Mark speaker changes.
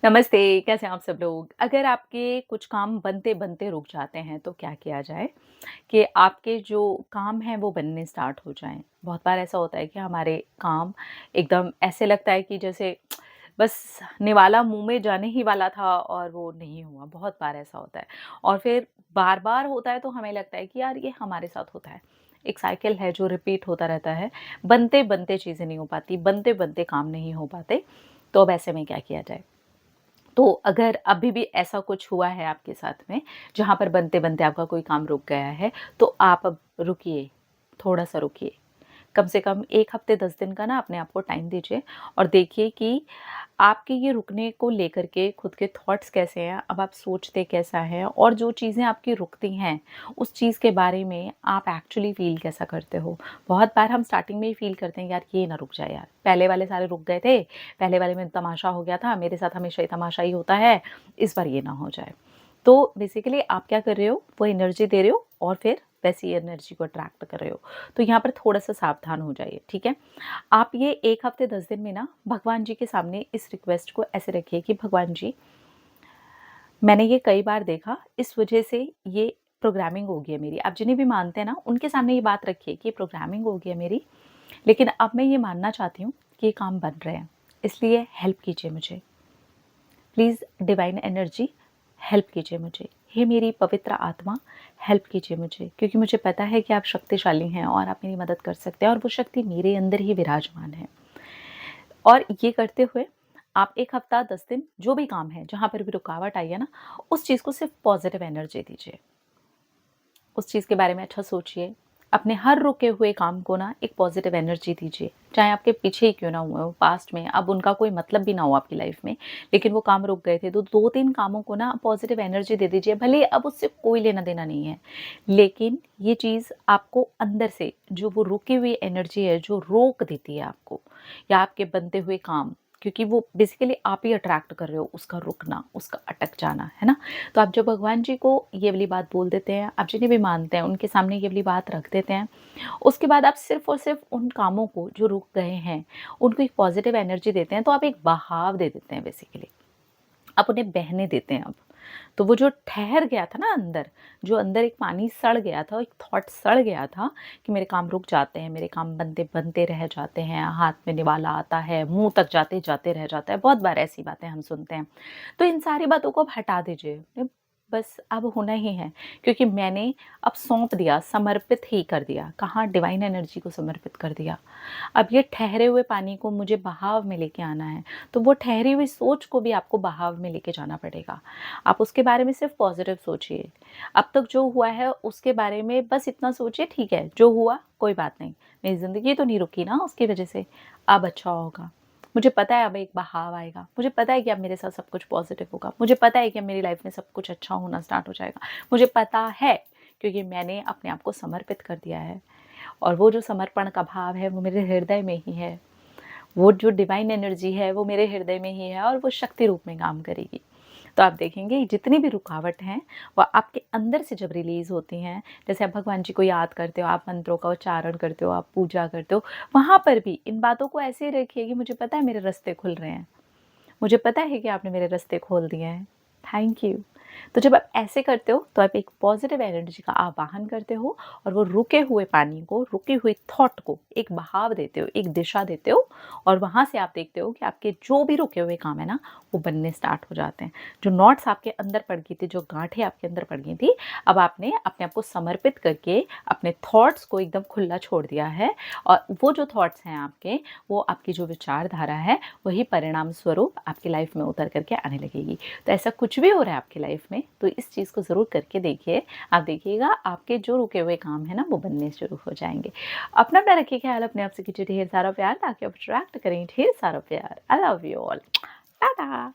Speaker 1: नमस्ते, कैसे हैं आप सब लोग? अगर आपके कुछ काम बनते-बनते रुक जाते हैं, तो क्या किया जाए कि आपके जो काम हैं, वो बनने स्टार्ट हो जाएँ? बहुत बार ऐसा होता है कि हमारे काम एकदम ऐसे लगता है कि जैसे बस निवाला मुँह में जाने ही वाला था और वो नहीं हुआ, बहुत बार ऐसा होता है। और फिर बार-बार होता है, तो हमें लगता है कि यार ये हमारे साथ होता है। एक साइकिल है जो रिपीट होता रहता है, बनते-बनते चीज़ें नहीं हो पाती, बनते-बनते काम नहीं हो पाते, तो अब ऐसे में क्या किया जाए? तो अगर अभी भी ऐसा कुछ हुआ है आपके साथ में, जहाँ पर बनते-बनते आपका कोई काम रुक गया है, तो आप अब रुकिए, थोड़ा-सा रुकिए। कम से कम 1 हफ्ते 10 दिन का ना अपने आप को टाइम दीजिए और देखिए कि आपके ये रुकने को लेकर के खुद के थॉट्स कैसे हैं, अब आप सोचते कैसा हैं और जो चीज़ें आपकी रुकती हैं, उस चीज़ के बारे में आप एक्चुअली फ़ील कैसा करते हो? बहुत बार हम स्टार्टिंग में ही फ़ील करते हैं, यार ये ना रुक जाए यार, पहले वाले सारे रुक गए थे, पहले वाले में तमाशा हो गया था, मेरे साथ हमेशा ही तमाशा ही होता है, इस बार ये ना हो जाए। तो बेसिकली आप क्या कर रहे हो, वो एनर्जी दे रहे हो और फिर वैसी एनर्जी को अट्रैक्ट कर रहे हो। तो यहाँ पर थोड़ा-सा सावधान हो जाइए, ठीक है? आप ये 1 हफ्ते 10 दिन में ना भगवान जी के सामने इस रिक्वेस्ट को ऐसे रखिए कि भगवान जी, मैंने ये कई बार देखा, इस वजह से ये प्रोग्रामिंग हो गई है मेरी। आप जिन्हें भी मानते हैं ना, उनके सामने ये बात रखिए कि प्रोग्रामिंग हो गई है मेरी, लेकिन अब मैं ये मानना चाहती हूँ कि ये काम बन रहे हैं, इसलिए हेल्प कीजिए मुझे। प्लीज़ डिवाइन एनर्जी हेल्प कीजिए मुझे। हे मेरी पवित्र आत्मा हेल्प कीजिए मुझे, क्योंकि मुझे पता है कि आप शक्तिशाली हैं और आप मेरी मदद कर सकते हैं और वो शक्ति मेरे अंदर ही विराजमान है। और ये करते हुए आप 1 हफ्ता 10 दिन जो भी काम है, जहाँ पर भी रुकावट आई है ना, उस चीज़ को सिर्फ़ पॉज़िटिव एनर्जी दीजिए। उस चीज़ के बारे में अच्छा सोचिए। अपने हर रुके हुए काम को ना एक पॉज़िटिव एनर्जी दीजिए। चाहे आपके पीछे ही क्यों ना हुए हो, पास्ट में, अब उनका कोई मतलब भी ना हो आपकी लाइफ़ में, लेकिन वो काम रुक गए थे, तो 2-3 कामों को ना पॉज़िटिव एनर्जी दे दीजिए। भले ही अब उससे कोई लेना-देना नहीं है, लेकिन ये चीज़ आपको अंदर से जो वो रुकी हुई एनर्जी है, जो रोक देती है आपको या आपके बनते हुए काम, क्योंकि वो बेसिकली आप ही अट्रैक्ट कर रहे हो उसका रुकना, उसका अटक जाना, है ना? तो आप जब भगवान जी को ये वाली बात बोल देते हैं, आप जिन्हें भी मानते हैं, उनके सामने ये वाली बात रख देते हैं, उसके बाद आप सिर्फ़ और सिर्फ़ उन कामों को जो रुक गए हैं, उनको एक पॉज़िटिव एनर्जी देते हैं, तो आप एक बहाव दे देते हैं बेसिकली। आप उन्हें बहने देते हैं अब। तो वो जो ठहर गया था ना अंदर, जो अंदर एक पानी सड़ गया था, एक थॉट सड़ गया था कि मेरे काम रुक जाते हैं, मेरे काम बनते-बनते रह जाते हैं, हाथ में निवाला आता है, मुँह तक जाते-जाते रह जाता है, बहुत बार ऐसी बातें हम सुनते हैं। तो इन सारी बातों को अब हटा दीजिए। बस अब होना ही है, क्योंकि मैंने अब सौंप दिया, समर्पित ही कर दिया। कहाँ डिवाइन एनर्जी को समर्पित कर दिया। अब ये ठहरे हुए पानी को मुझे बहाव में लेके आना है, तो वो ठहरी हुई सोच को भी आपको बहाव में लेके जाना पड़ेगा। आप उसके बारे में सिर्फ़ पॉज़िटिव सोचिए। अब तक जो हुआ है उसके बारे में बस इतना सोचिए, ठीक है, जो हुआ कोई बात नहीं। मेरी ज़िंदगी तो नहीं रुकी ना उसकी वज़ह से, अब अच्छा होगा। मुझे पता है अब एक बहाव आएगा। मुझे पता है कि अब मेरे साथ सब कुछ पॉज़िटिव होगा। मुझे पता है कि अब मेरी लाइफ़ में सब कुछ अच्छा होना स्टार्ट हो जाएगा। मुझे पता है, क्योंकि मैंने अपने आप को समर्पित कर दिया है। और वो जो समर्पण का भाव है वो मेरे हृदय में ही है। वो जो डिवाइन एनर्जी है वो मेरे हृदय में ही है और वो शक्ति रूप में काम करेगी। तो आप देखेंगे जितनी भी रुकावट हैं वो आपके अंदर से जब रिलीज़ होती हैं, जैसे आप भगवान जी को याद करते हो, आप मंत्रों का उच्चारण करते हो, आप पूजा करते हो, वहाँ पर भी इन बातों को ऐसे ही रखिए कि मुझे पता है मेरे रास्ते खुल रहे हैं। मुझे पता है कि आपने मेरे रास्ते खोल दिए हैं। Thank you. तो जब आप ऐसे करते हो तो आप एक पॉज़िटिव एनर्जी का आवाहन करते हो और वो रुके हुए पानी को, रुके हुए थॉट को एक बहाव देते हो, एक दिशा देते हो और वहाँ से आप देखते हो कि आपके जो भी रुके हुए काम है ना, वो बनने स्टार्ट हो जाते हैं। जो नॉट्स आपके अंदर पड़ गई थी, जो गाँठें आपके अंदर पड़ गई थी, अब आपने अपने आप को समर्पित करके अपने थॉट्स को एकदम खुला छोड़ दिया है और वो जो थॉट्स हैं आपके, वो आपकी जो विचारधारा है, वही परिणाम स्वरूप आपकी लाइफ़ में उतर कर के आने लगेगी। तो ऐसा कुछ भी हो रहा है आपकी लाइफ में, तो इस चीज़ को ज़रूर करके देखिए। आप देखिएगा आपके जो रुके हुए काम हैं ना, वो बनने शुरू हो जाएँगे। अपना रखिए ख़्याल, अपने आप से कीजिए ढेर सारा प्यार ताकि आप अट्रैक्ट करें ढेर सारा प्यार। I love you all. Tata.